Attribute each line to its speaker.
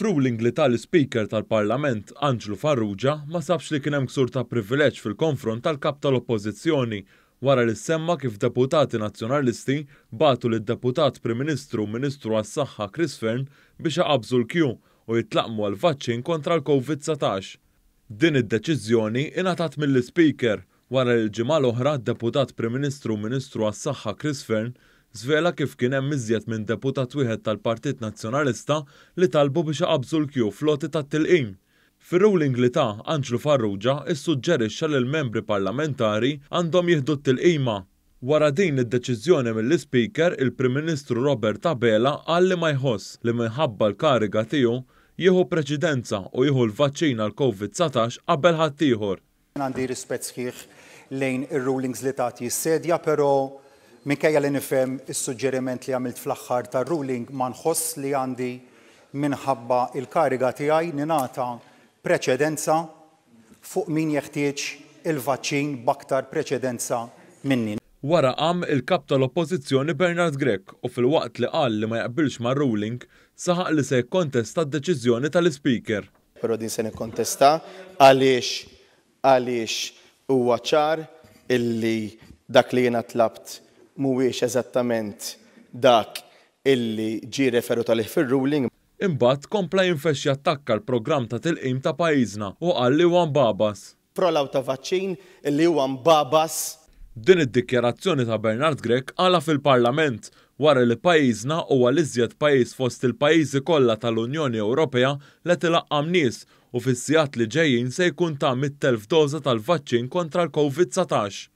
Speaker 1: F'ruling li tal-Speaker tal-Parlament Angelo Farrugia ma sabx li kien hemm ksur ta' privileġġ fil-konfront tal-kap tal-Oppożizzjoni wara li semma kif deputati nazzjonalisti bagħtu lid-deputat Prim Ministru u Ministru għas-Saħħa Chris Fearn biex iqabżu l-kju u jitlaqmu għall-vaċċin kontra l-COVID-19. Din id-deċiżjoni ingħatat mill-Speaker wara li l-ġimgħa l-oħra d-deputat Prim Ministru u Ministru għas-Saħħa Chris Fearn żvela kif kien hemm iżjed minn deputat wieħed tal-Partit Nazzjonalista li talbu biex iqabżu l-kju floti tat-tilqim. Fir-ruling li ta' Angelo Farrugia issuġġerixxa li l-membri parlamentari għandhom jieħdu t-tilqima. Wara din id-deċiżjoni mill-Speaker, il-Prim Ministru Robert Abela qal li ma jħoss li minħabba l-kariga tiegħu jieħu preċedenza u jieħu l-vaċċin għal COVID-19 qabel ħaddieħor.
Speaker 2: Għandi rispett sħiħ lejn ir-rulings li tagħti s-sedja, però minkejja li nifhem is-suġġeriment li għamilt fl-aħħar tar-ruling ma nħoss li għandi minħabba il-kariga tiegħi ningħata preċedenza fuq min jeħtieġ il-vaċċin b'aktar preċedenza minni.
Speaker 1: Wara qam il-kap tal-Oppożizzjoni Bernard Grech u filwaqt li qal li ma jaqbilx mar-ruling saħaq li se jikkontesta d-deċiżjoni tal-Speaker.
Speaker 3: Però din se nikkontesta għaliex huwa ċar illi dak li jiena tlabt mhuwiex eżattament dak illi ġie referu tal fir-ruling.
Speaker 1: Imbagħad kompla jinfexxi attakka l-programm ta' tilqim ta' pajjiżna u qal li huwa mbabas.
Speaker 3: Prolaw ta' vaċċin illi huwa mbabas.
Speaker 1: Din id-dikjarazzjoni ta' Bernard Grech għala fil-Parlament wara li pajjiżna huwa l-iżjed pajjiż fost il-pajjiżi kollha tal-Unjoni Ewropea li tilaqqam nies u fis-sigħat li ġejjin se jkun ta' 100,000 doża tal-vaċċin kontra l-COVID-19.